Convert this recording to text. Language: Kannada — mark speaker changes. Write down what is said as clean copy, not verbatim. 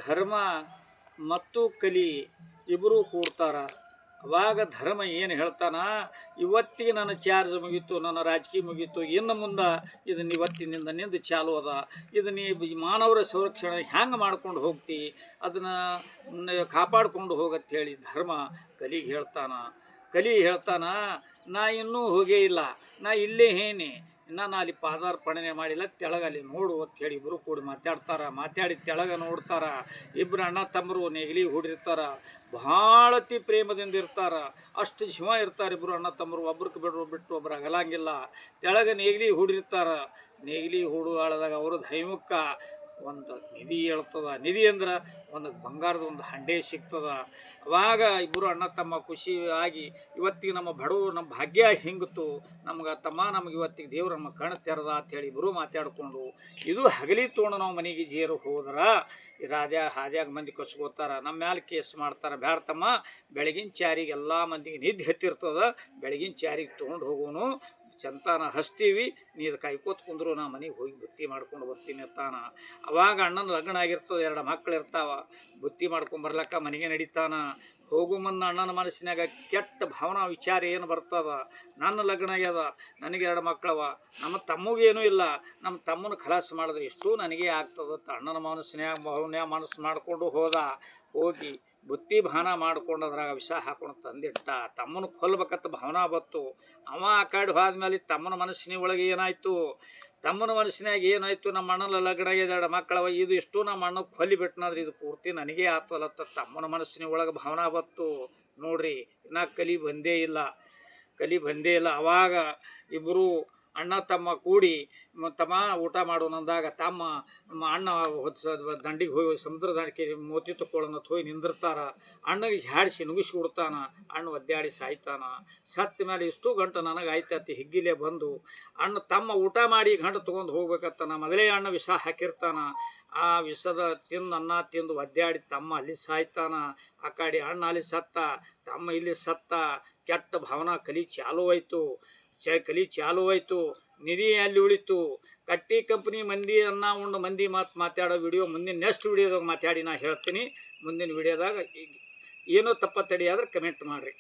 Speaker 1: ಧರ್ಮ ಮತ್ತು ಕಲಿ ಇಬ್ಬರೂ ಕೂಡ್ತಾರ. ಅವಾಗ ಧರ್ಮ ಏನು ಹೇಳ್ತಾನ, ಇವತ್ತಿಗೆ ನನ್ನ ಚಾರ್ಜ್ ಮುಗೀತು, ನನ್ನ ರಾಜಕೀಯ ಮುಗೀತು, ಇನ್ನು ಮುಂದೆ ಇದನ್ನು ಇವತ್ತಿನಿಂದ ನಿಂದು ಚಾಲು ಅದ, ಇದನ್ನ ಮಾನವರ ಸಂರಕ್ಷಣೆ ಹ್ಯಾಂಗೆ ಮಾಡ್ಕೊಂಡು ಹೋಗ್ತಿ, ಅದನ್ನು ಕಾಪಾಡ್ಕೊಂಡು ಹೋಗತ್ತೆ ಹೇಳಿ ಧರ್ಮ ಕಲಿಗೆ ಹೇಳ್ತಾನ. ಕಲಿ ಹೇಳ್ತಾನ, ನಾ ಇನ್ನೂ ಹೋಗೇ ಇಲ್ಲ, ನಾ ಇಲ್ಲೇ ಹೇನೆ, ನಾನು ಅಲ್ಲಿ ಪಾದಾರ್ಪಣೆ ಮಾಡಿಲ್ಲ, ತೆಳಗಲ್ಲಿ ನೋಡು ಅಂತ ಹೇಳಿ ಇಬ್ಬರು ಕೂಡಿ ಮಾತಾಡಿ ತೆಳಗ ನೋಡ್ತಾರ. ಇಬ್ಬರು ಅಣ್ಣ ತಮ್ಮರು ನೇಗಿಲಿ ಹೂಡಿರ್ತಾರ, ಭಾಳತಿ ಪ್ರೇಮದಿಂದ ಇರ್ತಾರ. ಅಷ್ಟು ಶಿವ ಇರ್ತಾರೆ ಇಬ್ಬರು ಅಣ್ಣ ತಮ್ಮರು, ಒಬ್ರಿಗೆ ಬಿಟ್ಟು ಒಬ್ರು ಅಗಲಂಗಿಲ್ಲ. ತೆಳಗ ನೇಗಿಲಿ ಹೂಡಿರ್ತಾರ. ನೇಗಿಲಿ ಹೂಡು ಆಳದಾಗ ಅವರು ದೈವಕ್ಕ ಒಂದು ನಿಧಿ ಹೇಳ್ತದ. ನಿಧಿ ಅಂದ್ರೆ ಒಂದು ಬಂಗಾರದ ಒಂದು ಹಂಡೆ ಸಿಗ್ತದ. ಅವಾಗ ಇಬ್ಬರು ಅಣ್ಣ ತಮ್ಮ ಖುಷಿಯಾಗಿ, ಇವತ್ತಿಗೆ ನಮ್ಮ ಬಡವರು ನಮ್ಮ ಭಾಗ್ಯ ಹಿಂಗಿತ್ತು, ನಮಗೆ ಇವತ್ತಿಗೆ ದೇವ್ರು ನಮ್ಮ ಕಣ್ಣು ತೆರೆದ ಅಂಥೇಳಿ ಇಬ್ಬರು ಮಾತಾಡಿಕೊಂಡು, ಇದು ಹಗಲಿ ತೊಗೊಂಡು ನಾವು ಮನೆಗೆ ಜೇರು ಹೋದ್ರೆ ಹಾದ್ಯಾಗ ಮಂದಿ ಕಸ್ಕೋತಾರ, ನಮ್ಮ ಮ್ಯಾಲೆ ಕೇಸ್ ಮಾಡ್ತಾರೆ. ಬ್ಯಾಡ ತಮ್ಮ, ಬೆಳಗಿನ ಚಾರಿಗೆ ಎಲ್ಲ ಮಂದಿಗೆ ನಿದ್ದೆ ಹತ್ತಿರ್ತದ, ಬೆಳಗಿನ ಚಾರಿಗೆ ತೊಗೊಂಡು ಹೋಗೋನು, ಚಂತಾನ ಹಚ್ತೀವಿ, ನೀರು ಕಾಯ್ಕೋತ ಕುಂದ್ರು, ನಾ ಮನೆಗೆ ಹೋಗಿ ಬುತ್ತಿ ಮಾಡ್ಕೊಂಡು ಬರ್ತೀನಿ ಅಂತಾನ. ಅವಾಗ ಅಣ್ಣನ ಲಗ್ನ ಆಗಿರ್ತದೆ, 2 ಮಕ್ಳು ಇರ್ತಾವ. ಬುತ್ತಿ ಮಾಡ್ಕೊಂಬರ್ಲಕ್ಕ ಮನೆಗೆ ನಡೀತಾನ. ಹೋಗು ಮುಂದೆ ಅಣ್ಣನ ಮನಸ್ಸಿನಾಗ ಕೆಟ್ಟ ಭಾವನಾ ವಿಚಾರ ಏನು ಬರ್ತದ, ನನ್ನ ಲಗ್ನ ಆಗ್ಯದ, ನನಗೆ 2 ಮಕ್ಕಳವ, ನಮ್ಮ ತಮ್ಮಗೇನೂ ಇಲ್ಲ, ನಮ್ಮ ತಮ್ಮನ ಖಲಾಸ ಮಾಡಿದ್ರೆ ಎಷ್ಟು ನನಗೆ ಆಗ್ತದತ್ತ ಅಣ್ಣನ ಮನಸ್ಸು ಮಾಡಿಕೊಂಡು ಹೋಗಿ ಬುತ್ತಿ ಭಾನ ಮಾಡ್ಕೊಂಡು ಅದ್ರಾಗ ವಿಷ ಹಾಕೊಂಡು ತಂದಿಟ್ಟ. ತಮ್ಮನ ಕೊಲ್ಲಬೇಕತ್ತ ಭಾವನಾ ಬತ್ತು. ಅವ ಆ ಕಡೆ ಹೋದ್ಮೇಲೆ ತಮ್ಮನ ಮನಸ್ಸಿನ ಒಳಗೆ ಏನಾಯಿತು, ನಮ್ಮ ಅಣ್ಣನ ಲಗ್ನಾಗೆ 2 ಮಕ್ಕಳವ, ಇದು ಎಷ್ಟು ನಮ್ಮ ಅಣ್ಣ ಕೊಲ್ಲಿಬಿಟ್ನಂದ್ರೆ ಇದು ಪೂರ್ತಿ ನನಗೇ ಆಗ್ತದತ್ತ ತಮ್ಮನ ಮನಸ್ಸಿನ ಒಳಗೆ ಭಾವನಾ ಬತ್ತು. ನೋಡ್ರಿ, ಇನ್ನ ಕಲಿ ಬಂದೇ ಇಲ್ಲ. ಅವಾಗ ಇಬ್ಬರು ಅಣ್ಣ ತಮ್ಮ ಕೂಡಿ, ತಮ್ಮ ಊಟ ಮಾಡೋನಂದಾಗ ತಮ್ಮ ಅಣ್ಣ ದಂಡಿಗೆ ಹೋಗಿ ಸಮುದ್ರ ದಂಡಿಗೆ ಮೋತಿ ತಕ್ಕೊಳ್ಳೋಣ ಹೋಗಿ ನಿಂದಿರ್ತಾರ. ಅಣ್ಣಗೆ ಹಾಡಿಸಿ ನುಗ್ಗಿಸಿ ಕೊಡ್ತಾನ. ಅಣ್ಣ ಒದ್ದಾಡಿ ಸಾಯ್ತಾನ. ಸತ್ತ ಮೇಲೆ ಇಷ್ಟು ಗಂಟೆ ನನಗೆ ಆಯ್ತತಿ ಹಿಗ್ಗಿಲೆ ಬಂದು ಅಣ್ಣ ತಮ್ಮ ಊಟ ಮಾಡಿ ಗಂಟು ತೊಗೊಂಡು ಹೋಗ್ಬೇಕತ್ತಾನ. ಮೊದಲೇ ಅಣ್ಣ ವಿಷ ಹಾಕಿರ್ತಾನ. ಆ ವಿಷದ ಅನ್ನ ತಿಂದು ಒದ್ದಾಡಿ ತಮ್ಮ ಅಲ್ಲಿ ಸಾಯ್ತಾನ. ಆ ಕಡೆ ಅಣ್ಣ ಅಲ್ಲಿ ಸತ್ತ, ತಮ್ಮ ಇಲ್ಲಿ ಸತ್ತ. ಕೆಟ್ಟ ಭಾವನಾ ಕಲಿ ಚಾಲು ಆಯಿತು. ನಿಧಿ ಅಲ್ಲಿ ಉಳಿತು. ಕಟ್ಟಿ ಕಂಪ್ನಿ ಮಂದಿ ಅನ್ನ ಉಂಡು ಮಂದಿ ಮಾತಾಡೋ ವಿಡಿಯೋ ನೆಕ್ಸ್ಟ್ ವಿಡಿಯೋದಾಗ ಮಾತಾಡಿ ನಾ ಹೇಳ್ತೀನಿ. ಮುಂದಿನ ವಿಡಿಯೋದಾಗ ಏನೋ ತಪ್ಪ ತಡೆಯಾದ್ರೆ ಕಮೆಂಟ್ ಮಾಡಿರಿ.